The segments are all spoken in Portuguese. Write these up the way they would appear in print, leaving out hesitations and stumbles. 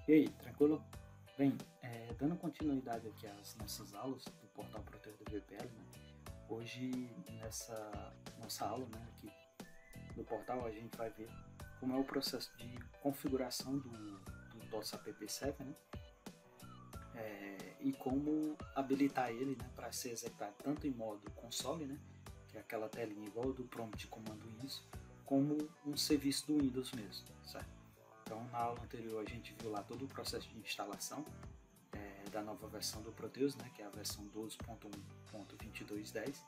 E aí, tranquilo? Bem, dando continuidade aqui às nossas aulas do portal Proteus do VPL, né? Hoje nessa nossa aula, né, aqui do portal, a gente vai ver como é o processo de configuração do nosso app server, né? E como habilitar ele, né, para ser executado tanto em modo console, né, que é aquela telinha igual do prompt de comando Windows, como um serviço do Windows mesmo, certo? Então, na aula anterior a gente viu lá todo o processo de instalação da nova versão do Proteus, né, que é a versão 12.1.2210.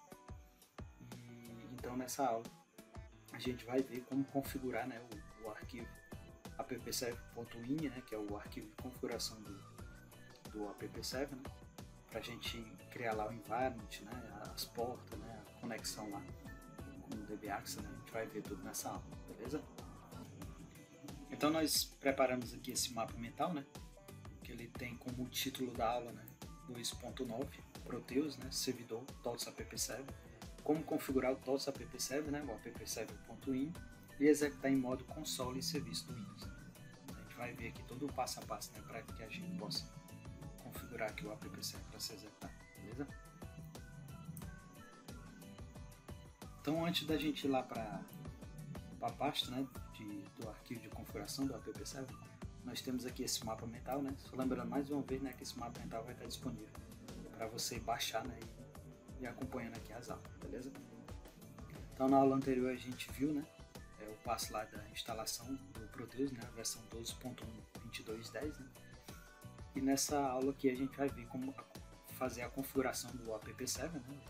E então nessa aula a gente vai ver como configurar, né, o arquivo appserver.ini, né, que é o arquivo de configuração do appserver, né, para a gente criar lá o environment, né, as portas, né, a conexão lá com o DBAccess, né, a gente vai ver tudo nessa aula, beleza? Então nós preparamos aqui esse mapa mental, né, que ele tem como título da aula, né, 2.9, Proteus, né, servidor TOTS appserver, como configurar o TOTS appserver, né, o appserver.ini, e executar em modo console e serviço do Windows. A gente vai ver aqui todo o passo a passo, né, para que a gente possa configurar aqui o appserver para ser executado, beleza? Então, antes da gente ir lá para a pasta, né, do arquivo de configuração do appserver, nós temos aqui esse mapa mental, né? Só lembrando mais uma vez, né, que esse mapa mental vai estar disponível para você baixar, né, e acompanhando aqui as aulas, beleza? Então, na aula anterior a gente viu, né, o passo lá da instalação do Proteus, né, a versão 12.1.2210, né? E nessa aula aqui a gente vai ver como fazer a configuração do appserver, né,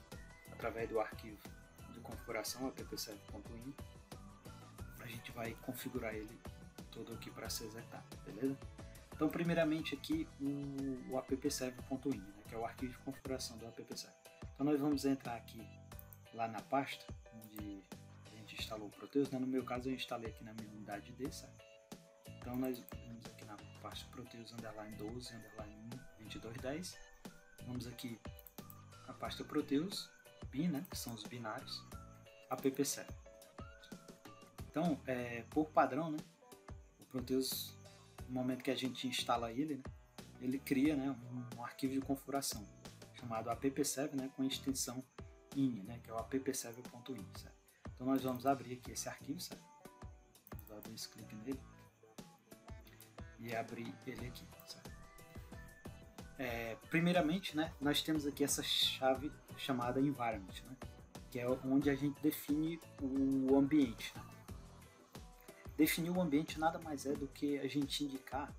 através do arquivo de configuração appserver.ini. A gente vai configurar ele todo aqui para ser executado, beleza? Então, primeiramente aqui o appserver.ini, né, que é o arquivo de configuração do appserver. Então, nós vamos entrar aqui lá na pasta onde a gente instalou o Proteus, né? No meu caso eu instalei aqui na minha unidade D, certo? Então, nós vamos aqui na pasta Proteus underline 12 underline 1 2210. Vamos aqui a pasta Proteus bin, né, que são os binários, appserver. Então, por padrão, né, o Proteus, no momento que a gente instala ele, né, ele cria, né, um arquivo de configuração chamado appserver, né, com a extensão ini, né, que é o appserver.ini, certo? Então nós vamos abrir aqui esse arquivo, certo? Vamos dar dois cliques nele e abrir ele aqui, certo? Primeiramente, né, nós temos aqui essa chave chamada environment, né, que é onde a gente define o ambiente, né? Definir o ambiente nada mais é do que a gente indicar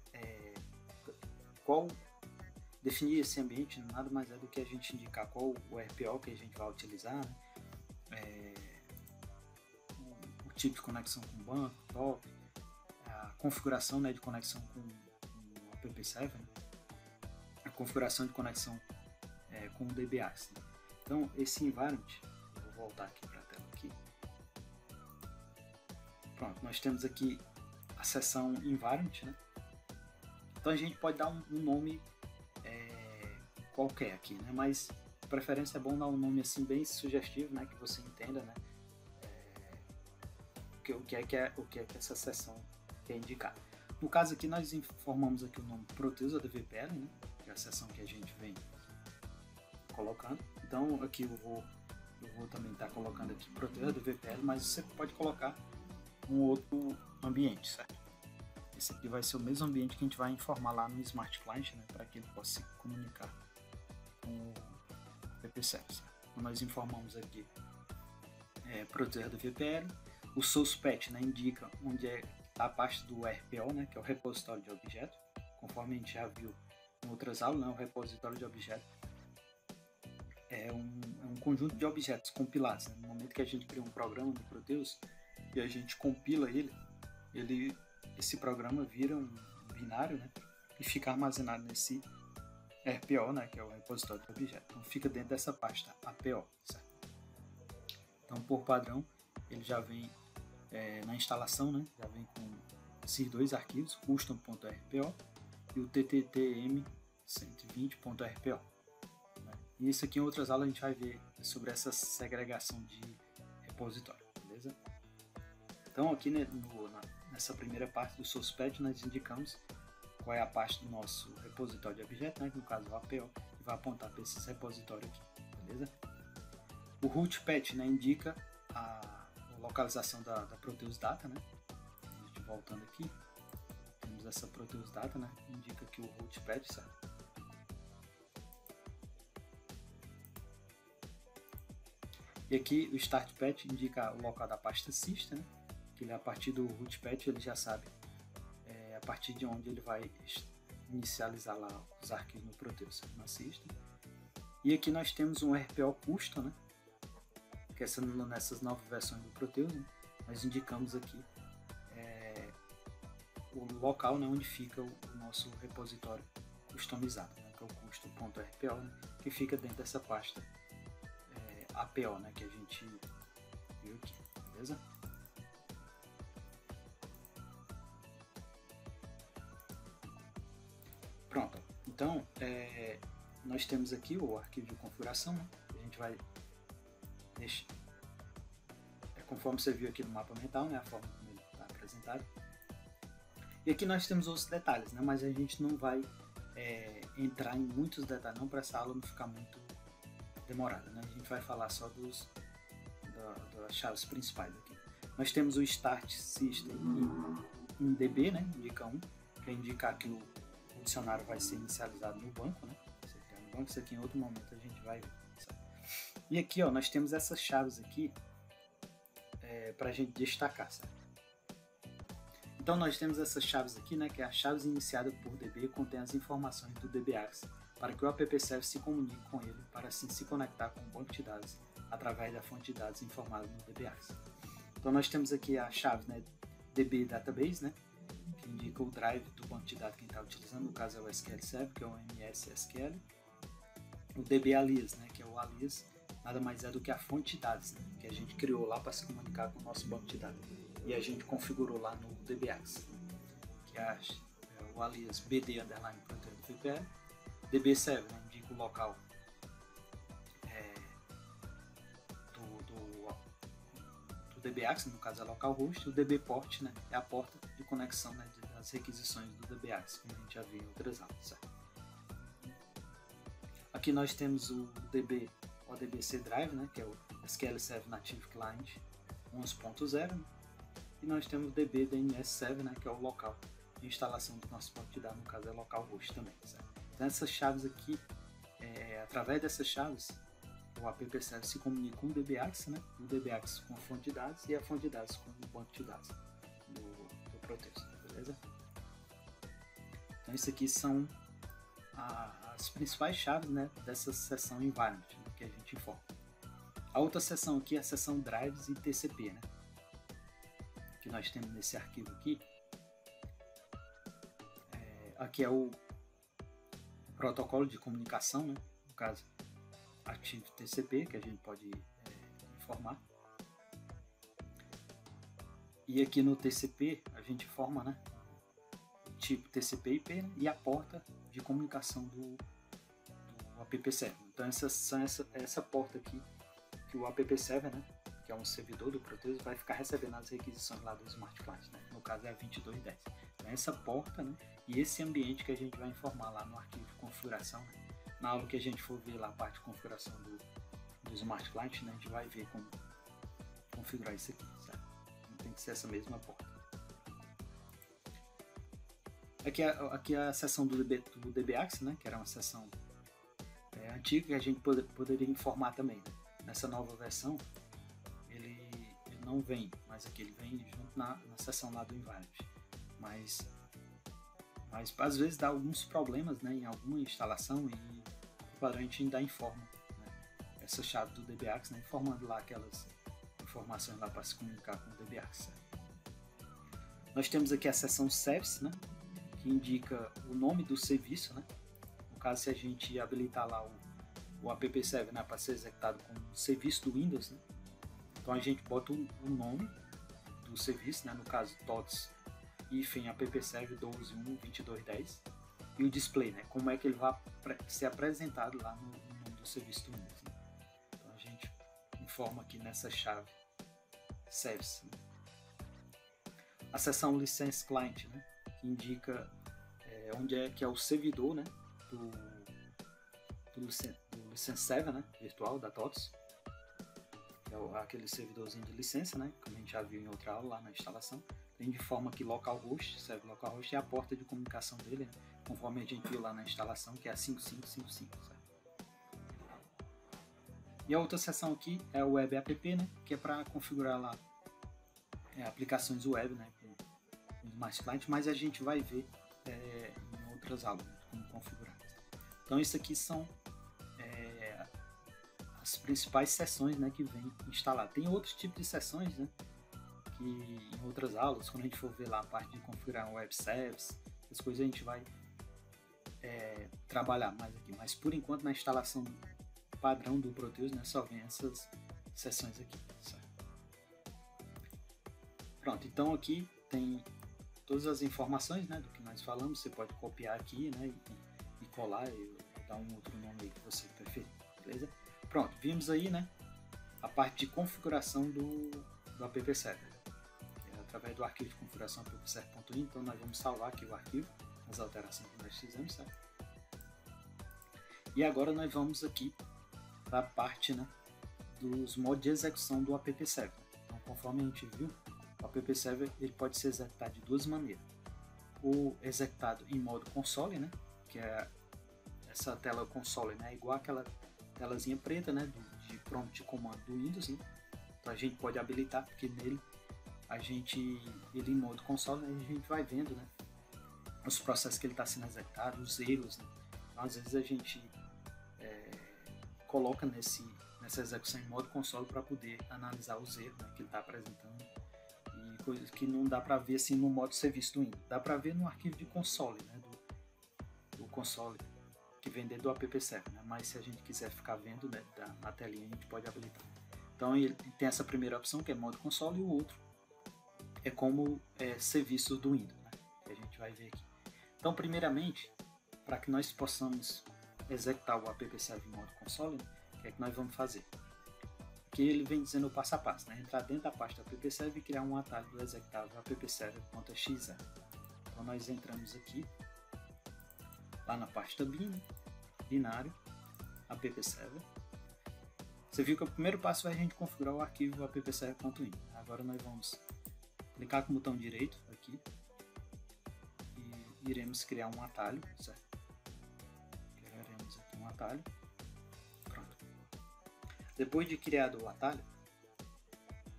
definir esse ambiente nada mais é do que a gente indicar qual o RPO que a gente vai utilizar, né? O tipo de conexão com o banco, top, a configuração, né, de conexão com o appserver, né? A configuração de conexão com o DBAccess, né? Então esse environment, eu vou voltar aqui para a tela aqui. Pronto, nós temos aqui a seção environment, né? Então a gente pode dar um nome qualquer aqui, né? Mas de preferência é bom dar um nome assim bem sugestivo, né? Que você entenda, né? O que é que essa seção quer indicar. No caso aqui nós informamos aqui o nome Proteus ADVPL, né? Que é a seção que a gente vem colocando. Então aqui eu vou também estar colocando aqui Proteus ADVPL, mas você pode colocar um outro ambiente, certo? Esse aqui vai ser o mesmo ambiente que a gente vai informar lá no Smart Client, né, para que ele possa se comunicar com o appserver. Então, nós informamos aqui Proteus do VPL, o source path, né, indica onde está a parte do RPO, né, que é o repositório de objeto, conforme a gente já viu em outras aulas, né, o repositório de objeto é um conjunto de objetos compilados, né? No momento que a gente cria um programa no Proteus e a gente compila esse programa vira um binário, né, e fica armazenado nesse RPO, né, que é o repositório de objeto. Então fica dentro dessa pasta APO, certo? Então por padrão ele já vem na instalação, né, já vem com esses dois arquivos, custom.rpo e o tttm120.rpo. Né? E isso aqui em outras aulas a gente vai ver sobre essa segregação de repositório, beleza? Então aqui nessa primeira parte do source path nós indicamos qual é a parte do nosso repositório de objeto, né, no caso o APO, e vai apontar para esses repositórios aqui, beleza? O root path, né, indica a localização da Proteus Data, né? A gente voltando aqui, temos essa Proteus Data, né, indica aqui o root path, certo? E aqui o start path indica o local da pasta sys, né? Que ele, a partir do root path ele já sabe a partir de onde ele vai inicializar lá os arquivos no Proteus, na sys. E aqui nós temos um RPO custom, né? Que nessas novas versões do Proteus, né? Nós indicamos aqui o local, né, onde fica o nosso repositório customizado, né? Que é o custo.rpo, né? Que fica dentro dessa pasta APO, né, que a gente viu aqui, beleza? Pronto, então nós temos aqui o arquivo de configuração, né? A gente vai deixar, conforme você viu aqui no mapa mental, né, a forma como ele está apresentado. E aqui nós temos outros detalhes, né, mas a gente não vai entrar em muitos detalhes não, para essa aula não ficar muito demorada, né? A gente vai falar só das chaves principais aqui. Nós temos o Start System em DB, né? Indica 1, para indicar que o dicionário vai ser inicializado no banco, né? Isso aqui em outro momento a gente vai ver. Sabe? E aqui, ó, nós temos essas chaves aqui para a gente destacar, certo? Então nós temos essas chaves aqui, né? Que é a chaves iniciada por DB, contém as informações do DBAX, para que o AppServe se comunique com ele, para assim se conectar com o banco de dados através da fonte de dados informada no DBAX. Então nós temos aqui a chave, né, DB Database, né, que indica o drive do banco de dados que está utilizando, no caso é o SQL Server, que é o MS SQL. O DB Alias, né, que é o alias, nada mais é do que a fonte de dados, né, que a gente criou lá para se comunicar com o nosso banco de dados. E a gente configurou lá no DBAX, que é o alias BD_VPL. DB Server, né, indica o local do DBAX, no caso é localhost. O DB Port, né, é a porta de conexão, né, das requisições do DBAX, como a gente já viu em outras aulas. Certo? Aqui nós temos o DB ODBC Drive, né, que é o SQL Server Native Client 11.0, né, e nós temos o DB DNS Server, né, que é o local de instalação do nosso banco de dados, no caso é localhost também. Certo? Então essas chaves aqui, através dessas chaves, o AppServe se comunica com o DBAX, né? O DBAX com a fonte de dados e a fonte de dados com o banco de dados do Proteus, beleza? Então isso aqui são as principais chaves, né, dessa seção Environment, né, que a gente informa. A outra seção aqui é a seção Drives e TCP, né? Que nós temos nesse arquivo aqui. Aqui é o protocolo de comunicação, né? No caso, Active TCP, que a gente pode informar. E aqui no TCP a gente informa, né, o tipo TCP/IP, né, e a porta de comunicação do AppServe. Então essa porta aqui que o AppServe, né, que é um servidor do Proteus, vai ficar recebendo as requisições lá do Smart Client, né? No caso é a 2210. Então essa porta, né, e esse ambiente que a gente vai informar lá no arquivo de configuração, né? Na aula que a gente for ver lá a parte de configuração do Smart Client, né, a gente vai ver como configurar isso aqui, certo? Então tem que ser essa mesma porta. Aqui é a seção do DBAX, né, que era uma seção antiga que a gente poderia informar também. Né? Nessa nova versão ele não vem, mas aqui ele vem junto na seção lá do Environment. Mas às vezes dá alguns problemas, né, em alguma instalação e o padrão a gente ainda informa, né, essa chave do DBAX, né, informando lá aquelas informações lá para se comunicar com o DBAX. Certo? Nós temos aqui a seção Service, né, que indica o nome do serviço, né? No caso, se a gente habilitar lá o AppServe, né, para ser executado como serviço do Windows, né? Então a gente bota o nome do serviço, né, no caso TOTS AppServe 12.1.22.10 e o display, né, como é que ele vai ser apresentado lá no nome do serviço do Windows. Né? Então a gente informa aqui nessa chave Service. Né? A seção License Client, né, que indica onde é que é o servidor, né, do License Server, né, virtual da TOTOS, que é aquele servidorzinho de licença, né, como a gente já viu em outra aula lá na instalação. Tem de forma que localhost, serve localhost, é a porta de comunicação dele, né, conforme a gente viu lá na instalação, que é a 5555, certo? E a outra seção aqui é o Web App, né, que é para configurar lá aplicações web, né, com Smart Client, mas a gente vai ver em outras aulas, né, como configurar. Então isso aqui são as principais seções, né, que vem instalar. Tem outros tipos de seções, né, que em outras aulas, quando a gente for ver lá a parte de configurar um web service, essas coisas a gente vai trabalhar mais aqui. Mas por enquanto na instalação padrão do Proteus, né, só vem essas seções aqui. Certo? Pronto, então aqui tem todas as informações, né, do que nós falamos. Você pode copiar aqui, né, e colar e dar um outro nome aí que você preferir, beleza? Pronto, vimos aí, né, a parte de configuração do app server. Através do arquivo de configuração appserver.in, então nós vamos salvar aqui o arquivo, as alterações que nós fizemos, certo? E agora nós vamos aqui para a parte, né, dos modos de execução do app server. Então, conforme a gente viu, o app server ele pode ser executado de duas maneiras. O executado em modo console, né, que é essa tela console, né, igual aquela telazinha preta, né, de prompt de comando do Windows, né? Então a gente pode habilitar, porque nele ele em modo console, né, a gente vai vendo, né, os processos que ele está sendo executado, os erros, né? Então, às vezes a gente coloca nessa execução em modo console para poder analisar os erros, né, que ele está apresentando, e coisas que não dá para ver assim no modo serviço do Windows. Dá para ver no arquivo de console, né, do console que vem dentro do app server, né? Mas se a gente quiser ficar vendo, né, na telinha, a gente pode habilitar. Então ele tem essa primeira opção, que é modo console, e o outro é como serviço do Windows, né, que a gente vai ver aqui. Então, primeiramente, para que nós possamos executar o app server em modo console, o que é que nós vamos fazer? Aqui ele vem dizendo o passo a passo, né? Entrar dentro da pasta do app server e criar um atalho do executável appserver.exe. Então nós entramos aqui, lá na pasta bin, né? Binário, app server. Você viu que o primeiro passo é a gente configurar o arquivo appserver.in. Agora nós vamos clicar com o botão direito aqui e iremos criar um atalho, certo? Criaremos aqui um atalho. Pronto. Depois de criado o atalho,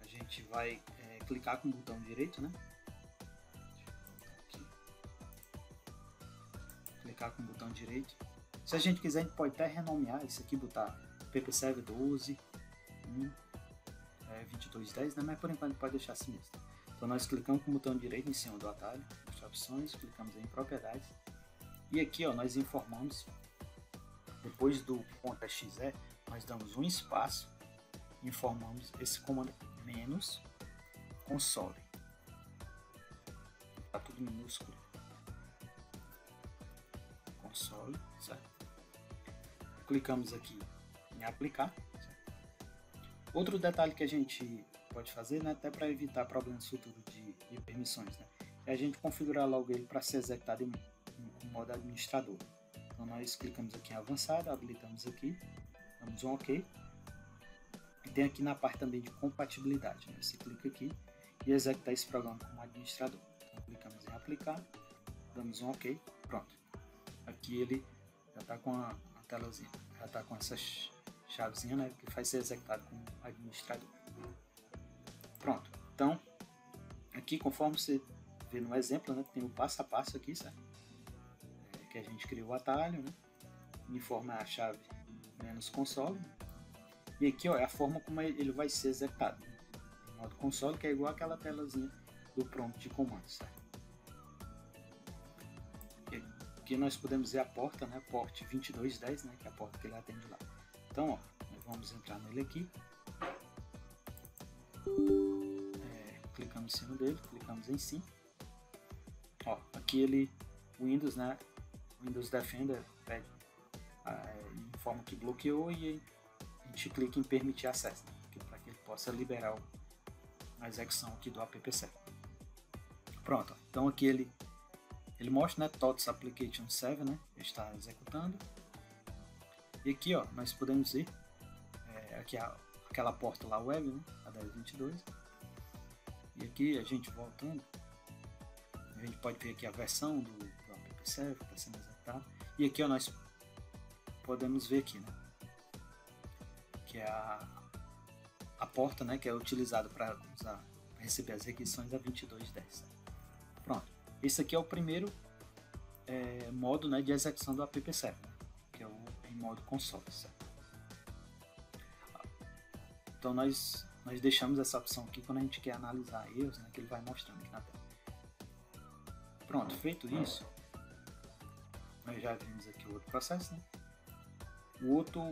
a gente vai clicar com o botão direito, né? Clicar com o botão direito. Se a gente quiser, a gente pode até renomear isso aqui, botar appserver 12, 2210, né? Mas por enquanto pode deixar assim mesmo. Então nós clicamos com o botão direito em cima do atalho, opções, clicamos em propriedades, e aqui ó, nós informamos, depois do .exe, nós damos um espaço, informamos esse comando menos console, tá tudo minúsculo, console, certo? Clicamos aqui em aplicar, certo? Outro detalhe que a gente pode fazer, né, até para evitar problemas futuros de permissões, né, é a gente configurar logo ele para ser executado em modo administrador. Então nós clicamos aqui em avançado, habilitamos aqui, damos um OK, e tem aqui na parte também de compatibilidade, né, você clica aqui e executar esse programa como administrador. Então clicamos em aplicar, damos um OK, pronto. Aqui ele já está com a telazinha, já está com essa chavezinha, né, que faz ser executado como administrador. Pronto, então aqui conforme você vê no exemplo, né, tem o passo a passo aqui, certo? Que a gente criou o atalho, né, informa a chave menos console, e aqui ó, é a forma como ele vai ser executado, né, em modo console, que é igual aquela telazinha do prompt de comando, certo? Aqui nós podemos ver a porta, né, porte 2210, né, que é a porta que ele atende lá. Então ó, nós vamos entrar nele aqui. Clicamos em cima dele, clicamos em sim. Ó, aqui ele, Windows, né? Windows Defender pede, informa que bloqueou e a gente clica em permitir acesso, né, para que ele possa liberar a execução aqui do app server. Pronto, então aqui ele ele mostra, né, TOTS Application Server, né, está executando. E aqui, ó, nós podemos ver aqui aquela porta lá web, né, a 10.22. E aqui a gente voltando, a gente pode ver aqui a versão do app server que está sendo executada. E aqui, ó, nós podemos ver aqui, né, que é a porta, né, que é utilizada para receber as requisições da 22.10. Pronto, esse aqui é o primeiro modo, né, de execução do app server, né, que é o em modo console, certo? Então nós deixamos essa opção aqui quando a gente quer analisar erros, né, que ele vai mostrando aqui na tela. Pronto, feito isso, nós já vimos aqui o outro processo, né? O outro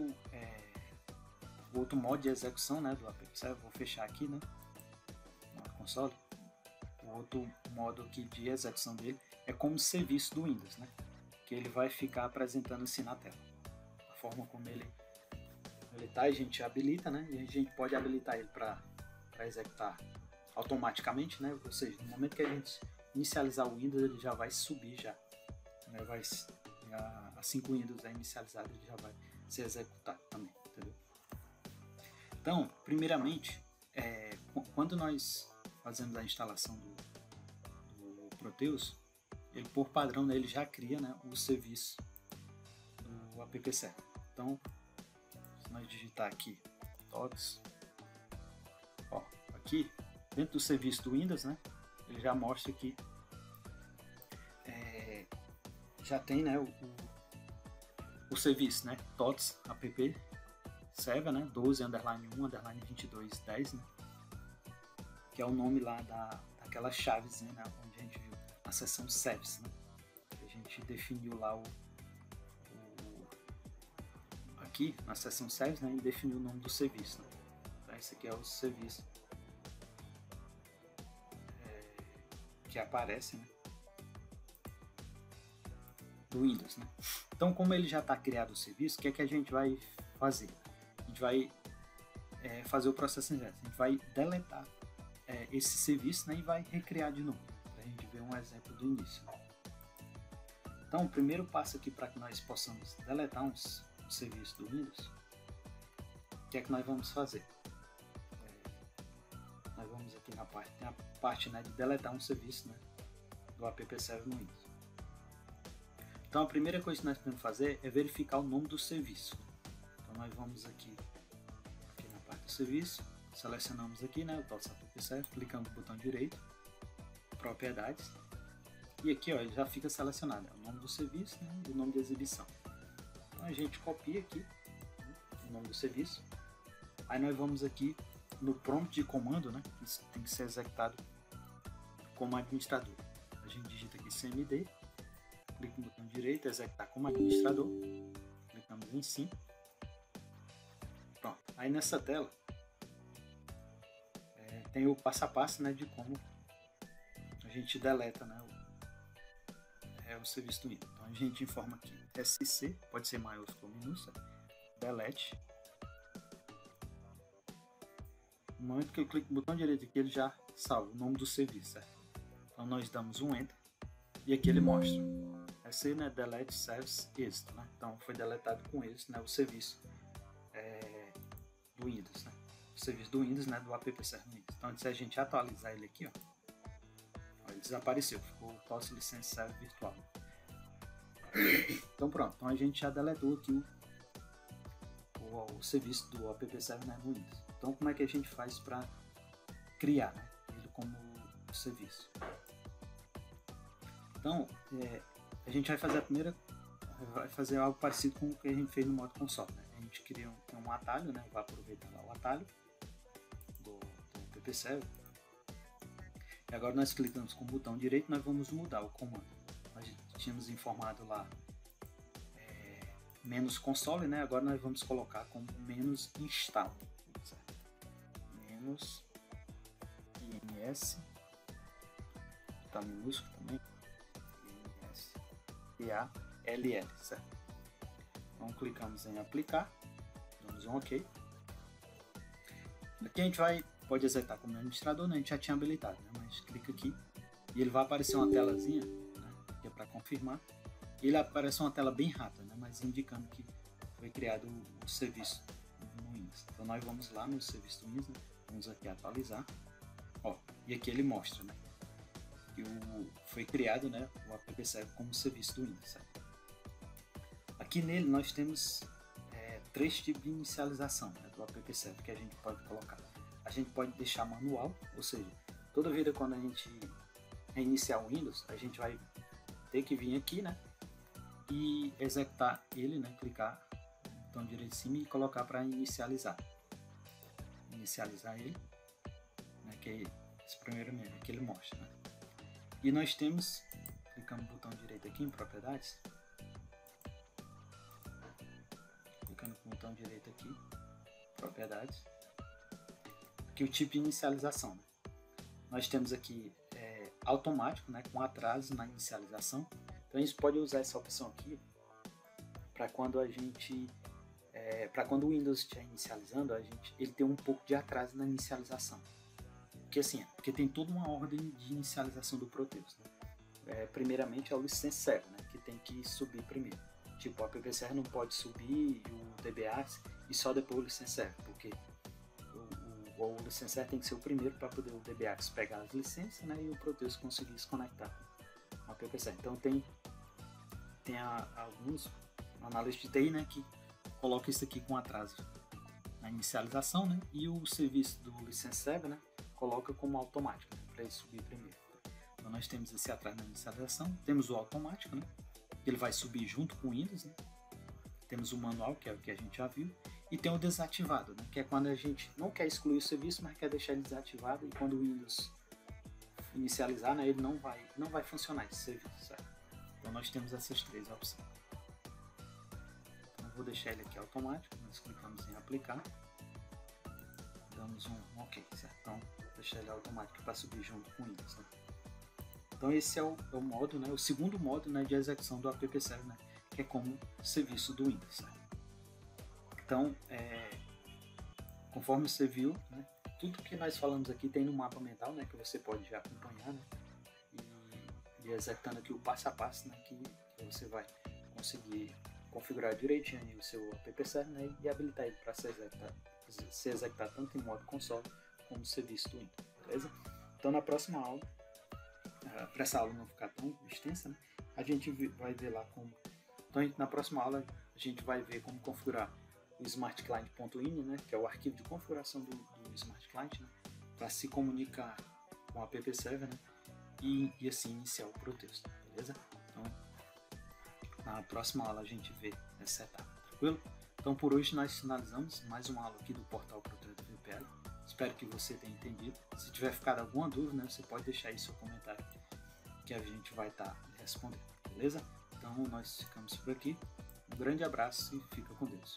modo de execução, né, do app server, vou fechar aqui, né, no console. O outro modo aqui de execução dele é como serviço do Windows, né, que ele vai ficar apresentando assim na tela. A forma como ele tá, a gente habilita, né, e a gente pode habilitar ele para executar automaticamente, né, ou seja, no momento que a gente inicializar o Windows, ele já vai subir já, né, assim que o Windows é inicializado, ele já vai ser executado também, entendeu? Então, primeiramente, quando nós fazemos a instalação do Proteus, ele por padrão, né, ele já cria, né, o serviço do app server. Então, se nós digitar aqui TOTS, ó, aqui dentro do serviço do Windows, né, ele já mostra que já tem, né, o serviço, né, TOTS app server, né, 12_1_2210, né, que é o nome lá daquela chavezinha, né, onde a gente viu a seção service, né, a gente definiu lá aqui na seção service, né, e definiu o nome do serviço, né. Então esse aqui é o serviço que aparece, né, do Windows, né. Então, como ele já está criado o serviço, o que é que a gente vai fazer? A gente vai fazer o processo inverso. A gente vai deletar esse serviço, né, e vai recriar de novo, para a gente ver um exemplo do início. Então, o primeiro passo aqui para que nós possamos deletar um serviço do Windows, o que é que nós vamos fazer? Nós vamos aqui na parte, né, de deletar um serviço, né, do app server no Windows. Então a primeira coisa que nós podemos fazer é verificar o nome do serviço. Então nós vamos aqui na parte do serviço, selecionamos aqui, né, o TOTS app server, clicamos no botão direito, propriedades, e aqui, ó, ele já fica selecionado, o nome do serviço, né, e o nome de exibição. Então a gente copia aqui, né, o nome do serviço, aí nós vamos aqui no prompt de comando, né, que tem que ser executado como administrador. A gente digita aqui cmd, clica no botão direito, executar como administrador, clicamos em sim. Pronto, aí nessa tela tem o passo a passo, né, de como a gente deleta, né, o serviço do Windows. Então a gente informa aqui SC, pode ser maiúsculo ou minúsculo, delete. No momento que eu clico no botão direito aqui, ele já salva o nome do serviço, certo? Então nós damos um enter e aqui ele mostra SC, né, delete service êxito, né? Então foi deletado com êxito, né, o serviço do Windows, né? O serviço do Windows, né, do app server no Windows. Então se a gente atualizar ele aqui, ó, ele desapareceu, ficou o TOTS license server virtual. Então pronto, então a gente já deletou aqui o serviço do app server, né, no Windows. Então como é que a gente faz para criar, né, ele como serviço? Então a gente vai fazer algo parecido com o que a gente fez no modo console, né? A gente cria um atalho, né? Vai aproveitar lá o atalho do app server. E agora nós clicamos com o botão direito, nós vamos mudar o comando. Nós tínhamos informado lá menos console, né? Agora nós vamos colocar como menos install, certo? Menos ins, tá minúsculo também, ins EALL, certo? Então clicamos em aplicar, damos um OK. Aqui a gente pode executar como administrador, né? A gente já tinha habilitado, né? Mas clica aqui e ele vai aparecer uma telazinha, né, que para confirmar. Ele aparece uma tela bem rápida, né? Mas indicando que foi criado o serviço no Windows. Então nós vamos lá no serviço do Windows, né? Vamos aqui atualizar. Ó, e aqui ele mostra, né, que foi criado, né, o app server como serviço do Windows. Certo? Aqui nele nós temos 3 tipos de inicialização, né, do app server que a gente pode colocar. A gente pode deixar manual, ou seja, toda vida quando a gente reiniciar o Windows, a gente vai ter que vir aqui, né, e executar ele, né, clicar no botão direito de cima e colocar para inicializar. Inicializar ele, né, que é esse primeiro menu que ele mostra, né. E nós temos, clicando no botão direito aqui em propriedades, clicando no botão direito aqui, propriedades, aqui o tipo de inicialização, né. Nós temos aqui automático, né, com atraso na inicialização. Então a gente pode usar essa opção aqui para quando a gente para quando o Windows estiver inicializando, ele tem um pouco de atraso na inicialização. Porque assim, porque tem toda uma ordem de inicialização do Proteus, né? Primeiramente é o license server, né, que tem que subir primeiro. Tipo, o app server não pode subir o DBAX e só depois o license server, porque o license server tem que ser o primeiro para poder o DBAX pegar as licenças, né, e o Proteus conseguir se conectar com o app server. Então tem alguns analistas de TI, né, que colocam isso aqui com atraso na inicialização, né, e o serviço do license server, né, coloca como automático, né, para ele subir primeiro. Então nós temos esse atraso na inicialização, temos o automático, né, que ele vai subir junto com o Windows, né, temos o manual, que é o que a gente já viu, e tem o desativado, né, que é quando a gente não quer excluir o serviço, mas quer deixar ele desativado, e quando o Windows inicializar, né, ele não vai funcionar esse serviço, certo? Então nós temos essas 3 opções. Então eu vou deixar ele aqui automático, nós clicamos em aplicar, damos um OK, certo? Então deixar ele automático para subir junto com o Windows, né? Então esse é o modo, né, o segundo modo, né, de execução do app server, né, que é como serviço do Windows, certo? Então, conforme você viu, né, tudo que nós falamos aqui tem no mapa mental, né, que você pode já acompanhar, né, e executando aqui o passo a passo, né, que você vai conseguir configurar direitinho o seu app server, né, e habilitar ele para se executar tanto em modo console como serviço do Windows, beleza? Então na próxima aula, para essa aula não ficar tão extensa, né, a gente vai ver lá como. Então na próxima aula a gente vai ver como configurar o smartclient.ini, né, que é o arquivo de configuração do Smart Client, né, para se comunicar com o app server, né, e assim iniciar o Proteus, beleza? Então na próxima aula a gente vê essa etapa, tranquilo? Então por hoje nós finalizamos mais uma aula aqui do portal Proteus do VPL. Espero que você tenha entendido. Se tiver ficado alguma dúvida, né, você pode deixar aí seu comentário que a gente vai estar respondendo, beleza? Então nós ficamos por aqui. Um grande abraço e fica com Deus.